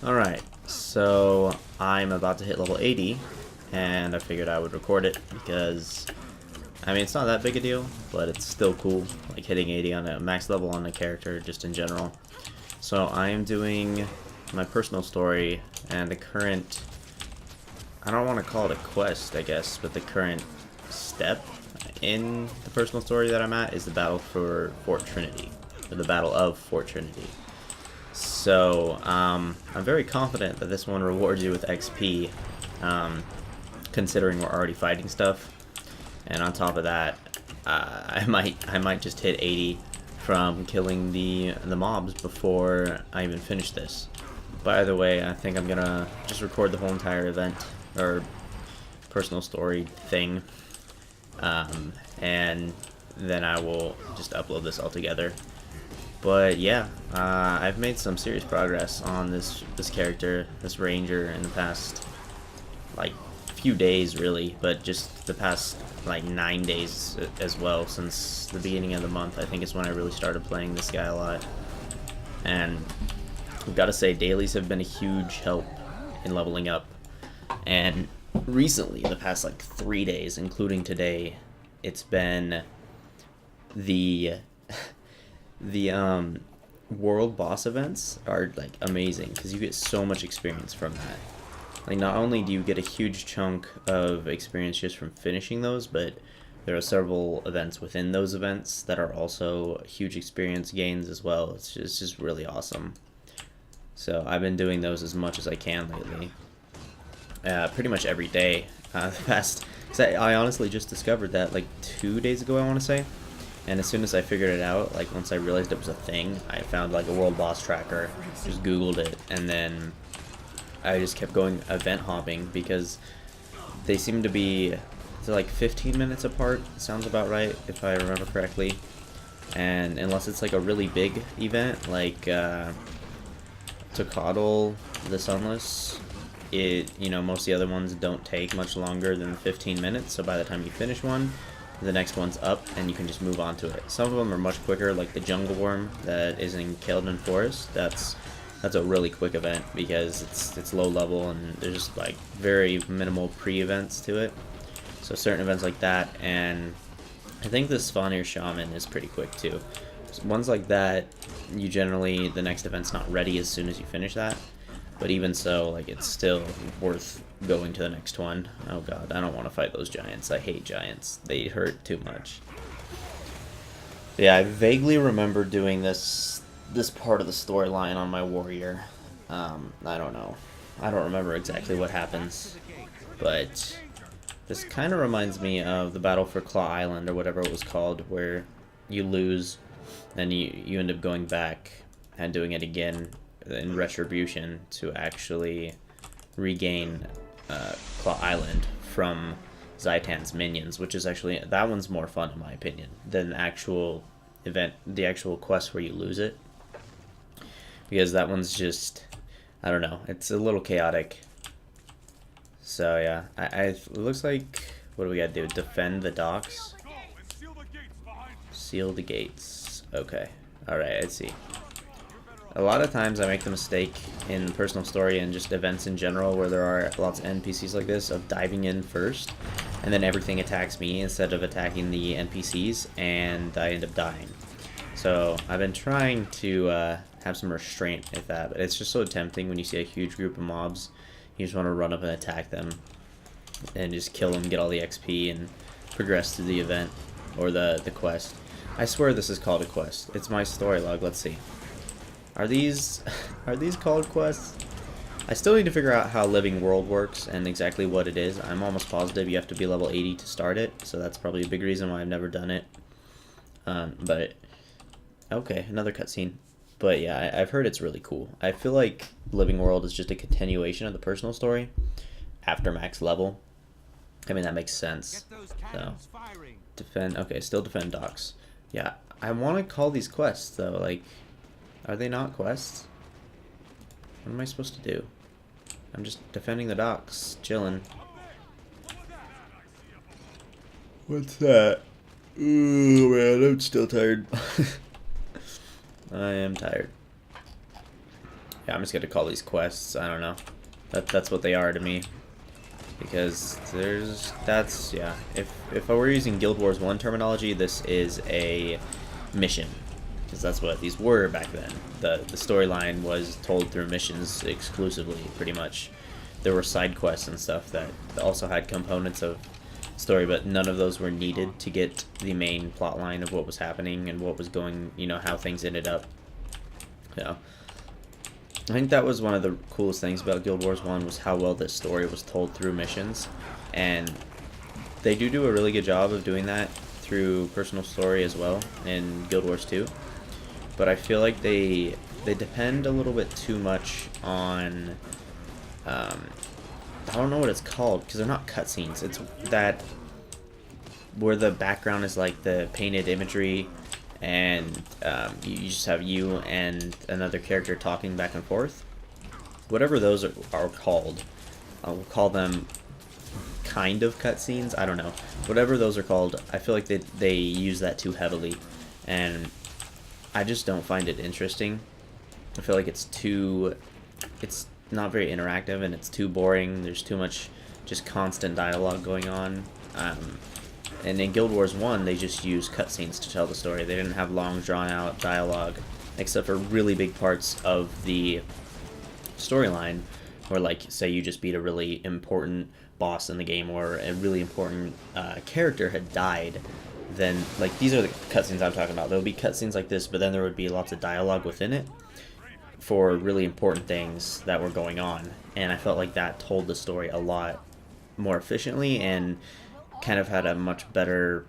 Alright, so I'm about to hit level 80, and I figured I would record it because, I mean, it's not that big a deal, but it's still cool, like hitting 80 on a max level on a character just in general. So I am doing my personal story, and the current, I don't want to call it a quest, I guess, but the current step in the personal story that I'm at is the battle for Fort Trinity, or the Battle of Fort Trinity. So, I'm very confident that this one rewards you with XP, considering we're already fighting stuff. And on top of that, I might just hit 80 from killing the mobs before I even finish this. By the way, I think I'm gonna just record the whole entire event, or personal story thing, and then I will just upload this all together. But yeah, I've made some serious progress on this character, this ranger, in the past like few days, really, but just the past like 9 days as well. Since the beginning of the month, I think is when I really started playing this guy a lot. And I've got to say, dailies have been a huge help in leveling up. And recently, the past like 3 days, including today, it's been the world boss events are like amazing because you get so much experience from that. Like, not only do you get a huge chunk of experience just from finishing those, but there are several events within those events that are also huge experience gains as well. It's just really awesome. So I've been doing those as much as I can lately, pretty much every day. The past, 'cause I honestly just discovered that like 2 days ago, I want to say. And as soon as I figured it out, like once I realized it was a thing, I found like a world boss tracker, just Googled it, and then I just kept going event hopping because they seem to be, they're like 15 minutes apart, sounds about right if I remember correctly. And unless it's like a really big event, like Tokadal the Sunless, most of the other ones don't take much longer than 15 minutes, so by the time you finish one, the next one's up and you can just move on to it. Some of them are much quicker, like the Jungle Worm that is in Kaladin Forest. That's a really quick event because it's low level and there's just like very minimal pre-events to it. So certain events like that, and I think the Svanir Shaman is pretty quick too. So ones like that, you generally, the next event's not ready as soon as you finish that. But even so, like, it's still worth going to the next one. Oh god, I don't want to fight those giants. I hate giants. They hurt too much. Yeah, I vaguely remember doing this part of the storyline on my warrior. I don't know. I don't remember exactly what happens. But this kind of reminds me of the battle for Claw Island, or whatever it was called, where you lose, and you end up going back and doing it again in retribution to actually regain Claw Island from Zaitan's minions, which is actually, that one's more fun in my opinion than the actual quest where you lose it, because that one's just, I don't know, it's a little chaotic. So yeah, it looks like, what do we gotta do? Defend the docks? Seal the gates. Okay. Alright, I see. A lot of times I make the mistake in personal story and just events in general where there are lots of NPCs like this of diving in first, and then everything attacks me instead of attacking the NPCs, and I end up dying. So I've been trying to have some restraint with that, but it's just so tempting when you see a huge group of mobs. You just want to run up and attack them and just kill them, get all the XP, and progress through the event or the quest. I swear this is called a quest. It's my story log. Let's see. Are these called quests? I still need to figure out how Living World works and exactly what it is. I'm almost positive you have to be level 80 to start it, so that's probably a big reason why I've never done it. But okay, another cutscene. But yeah, I've heard it's really cool. I feel like Living World is just a continuation of the personal story after max level. I mean, that makes sense. So defend. Okay, still defend docks. Yeah, I want to call these quests though. Like, are they not quests? What am I supposed to do? I'm just defending the docks, chilling. What's that? Ooh, man, I'm still tired. I am tired. Yeah, I'm just gonna call these quests. I don't know. That's what they are to me. Because yeah. If I were using Guild Wars 1 terminology, this is a mission. Because that's what these were back then. The storyline was told through missions exclusively, pretty much. There were side quests and stuff that also had components of story, but none of those were needed to get the main plot line of what was happening and what was going, how things ended up. Yeah. I think that was one of the coolest things about Guild Wars 1 was how well this story was told through missions. And they do a really good job of doing that through personal story as well in Guild Wars 2. But I feel like they depend a little bit too much on I don't know what it's called because they're not cutscenes. It's that where the background is like the painted imagery, and you just have you and another character talking back and forth. Whatever those are called, I'll call them kind of cutscenes. I don't know. Whatever those are called, I feel like they use that too heavily, and I just don't find it interesting. I feel like it's not very interactive and it's too boring. There's too much just constant dialogue going on. And in Guild Wars 1, they just used cutscenes to tell the story. They didn't have long, drawn-out dialogue, except for really big parts of the storyline, where, like, say you just beat a really important boss in the game, or a really important character had died. Then, like, these are the cutscenes I'm talking about. There would be cutscenes like this, but then there would be lots of dialogue within it for really important things that were going on. And I felt like that told the story a lot more efficiently and kind of had a much better,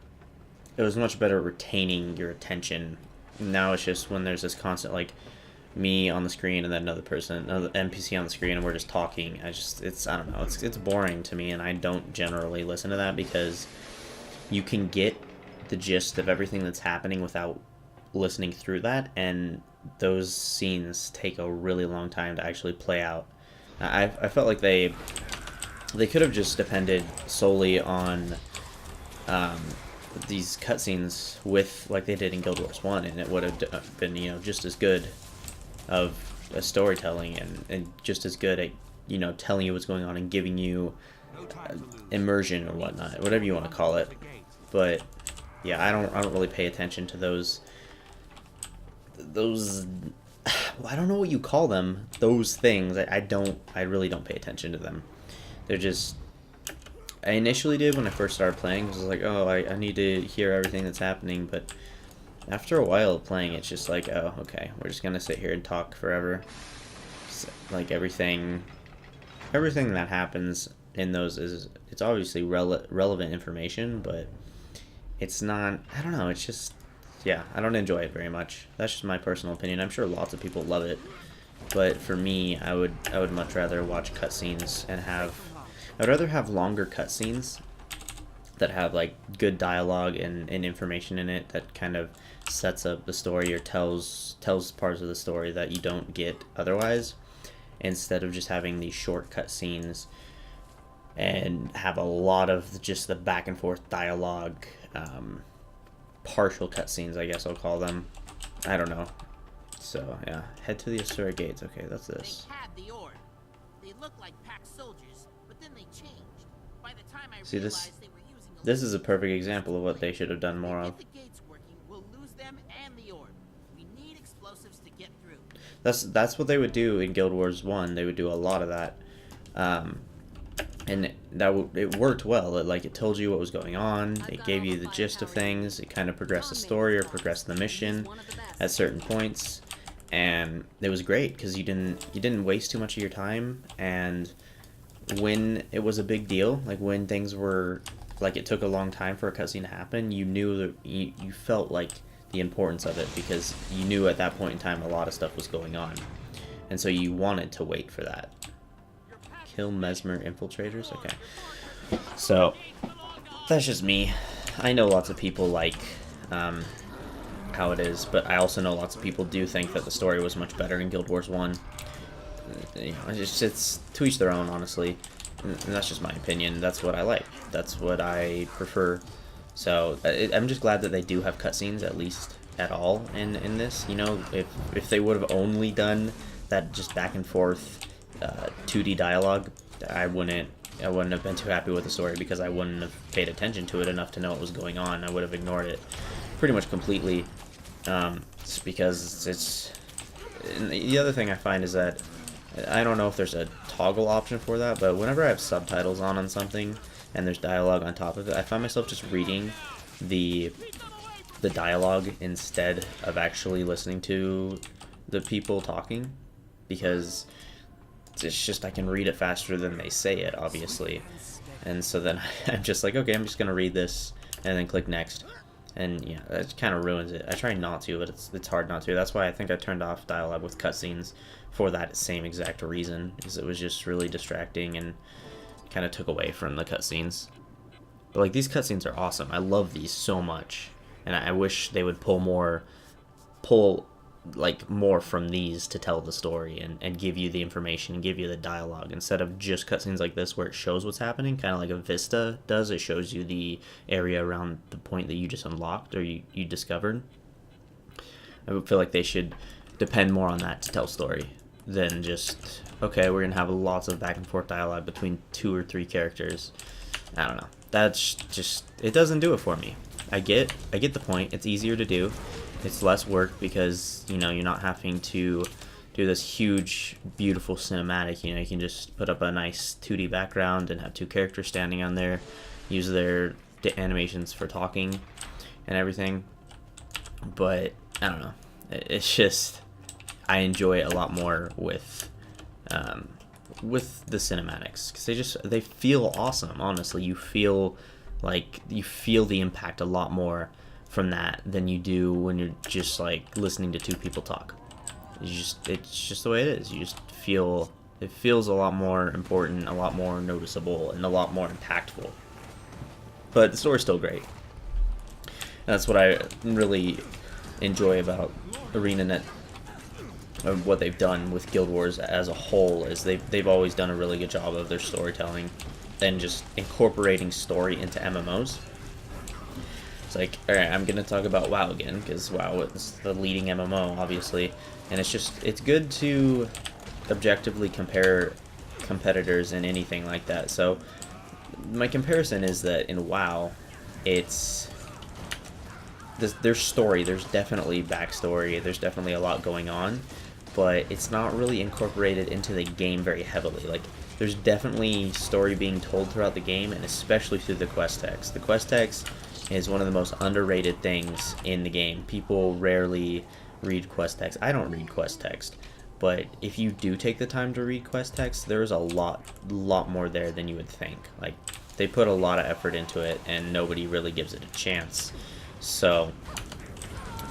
it was much better retaining your attention. Now it's just when there's this constant, like, me on the screen and then another person, another NPC on the screen, and we're just talking. I don't know, it's boring to me, and I don't generally listen to that because you can get the gist of everything that's happening without listening through that, and those scenes take a really long time to actually play out. I felt like they could have just depended solely on these cutscenes with, like they did in Guild Wars 1, and it would have been, just as good of a storytelling and just as good at, telling you what's going on and giving you immersion or whatnot, whatever you want to call it. But yeah, I don't really pay attention to those I don't know what you call them, those things. I really don't pay attention to them. They're just, I initially did when I first started playing. I was like, oh, I need to hear everything that's happening, but after a while of playing, it's just like, oh, okay, we're just gonna sit here and talk forever. Like everything that happens in those it's obviously relevant information, but it's not, I don't know, it's just, yeah, I don't enjoy it very much. That's just my personal opinion. I'm sure lots of people love it, but for me, I would much rather watch cutscenes and I'd rather have longer cutscenes that have like good dialogue and information in it that kind of sets up the story or tells parts of the story that you don't get otherwise, instead of just having these short cutscenes and have a lot of just the back and forth dialogue, partial cutscenes, I guess I'll call them. I don't know. So yeah, head to the Asura gates. Okay, that's this. They had the orb. They looked like packed soldiers, but then they changed. By the time I See, realized they were using this is a perfect example of what they should have done more of. If the gates working, we'll lose them and the orb. We need explosives to get through. That's what they would do in Guild Wars 1. They would do a lot of that. And it worked well. It told you what was going on. It gave you the gist of things. It kind of progressed the story or progressed the mission at certain points, and it was great because you didn't waste too much of your time. And when it was a big deal, like when things were like it took a long time for a cutscene to happen, you knew that you felt like the importance of it because you knew at that point in time a lot of stuff was going on, and so you wanted to wait for that. Kill Mesmer infiltrators? Okay. So, that's just me. I know lots of people like how it is, but I also know lots of people do think that the story was much better in Guild Wars 1. It's to each their own, honestly. And that's just my opinion. That's what I like. That's what I prefer. So, I'm just glad that they do have cutscenes, at least at all, in this. If they would have only done that just back and forth 2D dialogue, I wouldn't have been too happy with the story because I wouldn't have paid attention to it enough to know what was going on. I would have ignored it pretty much completely, just because it's. And the other thing I find is that I don't know if there's a toggle option for that, but whenever I have subtitles on something and there's dialogue on top of it, I find myself just reading the dialogue instead of actually listening to the people talking, because it's just I can read it faster than they say it, obviously. And so then I'm just like, okay, I'm just gonna read this and then click next. And yeah, that kind of ruins it. I try not to, but it's hard not to. That's why I think I turned off dialogue with cutscenes for that same exact reason, because it was just really distracting and kind of took away from the cutscenes. But like, these cutscenes are awesome. I love these so much, and I wish they would pull like more from these to tell the story and give you the information and give you the dialogue, instead of just cutscenes like this where it shows what's happening, kind of like a Vista does. It shows you the area around the point that you just unlocked or you discovered. I would feel like they should depend more on that to tell story than just, okay, we're gonna have lots of back and forth dialogue between 2 or 3 characters. I don't know, that's just, it doesn't do it for me. I get the point. It's easier to do. It's less work because, you know, you're not having to do this huge, beautiful cinematic. You know, you can just put up a nice 2D background and have 2 characters standing on there, use their animations for talking and everything. But I don't know. It's just, I enjoy it a lot more with the cinematics, because they feel awesome. Honestly, you feel the impact a lot more from that than you do when you're just like listening to 2 people talk. It's just the way it is. You just feel, it feels a lot more important, a lot more noticeable, and a lot more impactful. But the story's still great. And that's what I really enjoy about ArenaNet, or what they've done with Guild Wars as a whole, is they've always done a really good job of their storytelling and just incorporating story into MMOs. It's like, alright, I'm gonna talk about WoW again, because WoW is the leading MMO, obviously, and it's good to objectively compare competitors in anything like that. So my comparison is that in WoW, there's story, there's definitely backstory, there's definitely a lot going on, but it's not really incorporated into the game very heavily. Like, there's definitely story being told throughout the game, and especially through the quest text. The quest text is one of the most underrated things in the game. People rarely read quest text. I don't read quest text, but if you do take the time to read quest text, there's a lot more there than you would think. Like, they put a lot of effort into it, and nobody really gives it a chance. So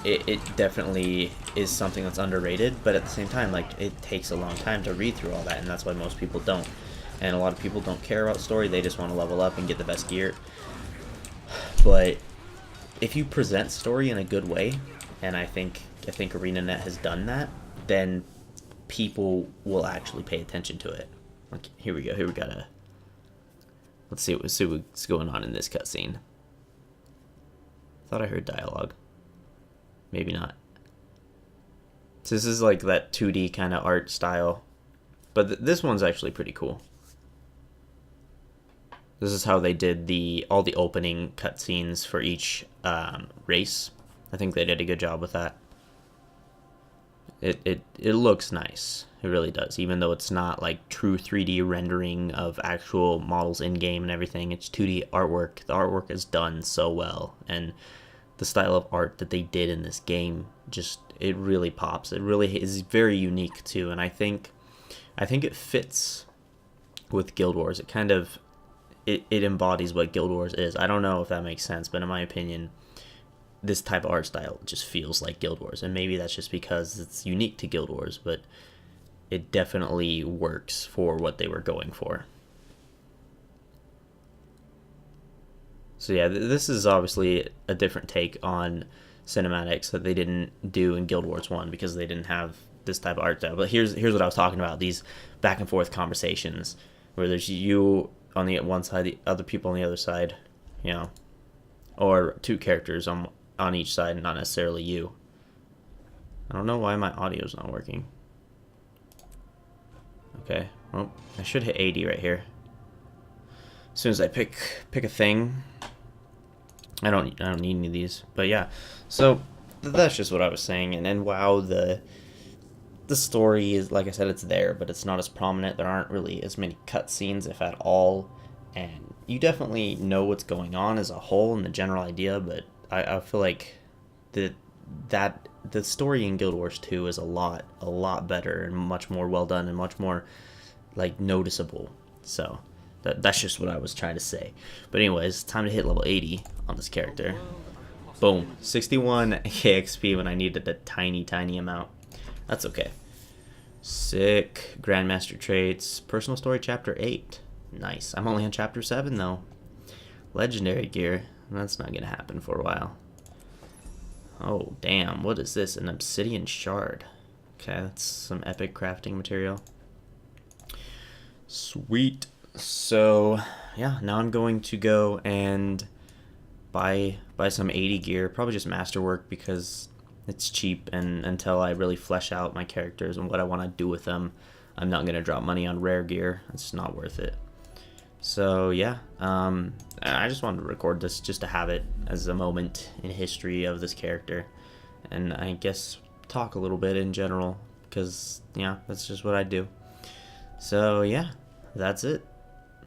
it definitely is something that's underrated, but at the same time, like, it takes a long time to read through all that, and that's why most people don't. And a lot of people don't care about story, they just want to level up and get the best gear. But if you present story in a good way, and I think ArenaNet has done that, then people will actually pay attention to it. Like, here we go, here we gotta, let's see what's going on in this cutscene. Thought I heard dialogue. Maybe not. So this is like that 2D kind of art style, but this one's actually pretty cool. This is how they did all the opening cutscenes for each race. I think they did a good job with that. It looks nice. It really does, even though it's not like true 3D rendering of actual models in game and everything. It's 2D artwork. The artwork is done so well, and the style of art that they did in this game, just, it really pops. It really is very unique too, and I think it fits with Guild Wars. It kind of it embodies what Guild Wars is. I don't know if that makes sense, but in my opinion, this type of art style just feels like Guild Wars, and maybe that's just because it's unique to Guild Wars, but it definitely works for what they were going for. So yeah, this is obviously a different take on cinematics that they didn't do in Guild Wars 1 because they didn't have this type of art style. But here's what I was talking about, these back and forth conversations where there's you on the one side, the other people on the other side, you know, or 2 characters on each side, not necessarily you. I don't know why my audio's not working. Okay, well, I should hit 80 right here. As soon as I pick a thing. I don't need any of these. But yeah, so that's just what I was saying. And then wow, the story is, like I said, it's there, but it's not as prominent. There aren't really as many cutscenes, if at all. And you definitely know what's going on as a whole and the general idea, but I feel like the story in Guild Wars 2 is a lot better and much more well done and much more like noticeable. So that's just what I was trying to say. But anyways, time to hit level 80 on this character. Boom, 61 KXP when I needed a tiny amount. That's okay. Sick. Grandmaster traits. Personal story chapter 8. Nice. I'm only on chapter 7 though. Legendary gear. That's not gonna happen for a while. Oh damn, what is this? An obsidian shard. Okay, that's some epic crafting material. Sweet. So yeah, now I'm going to go and buy some 80 gear, probably just masterwork because it's cheap, and until I really flesh out my characters and what I want to do with them, I'm not gonna drop money on rare gear. It's not worth it. So yeah, I just wanted to record this just to have it as a moment in history of this character, and I guess talk a little bit in general because yeah, that's just what I do. So yeah, that's it.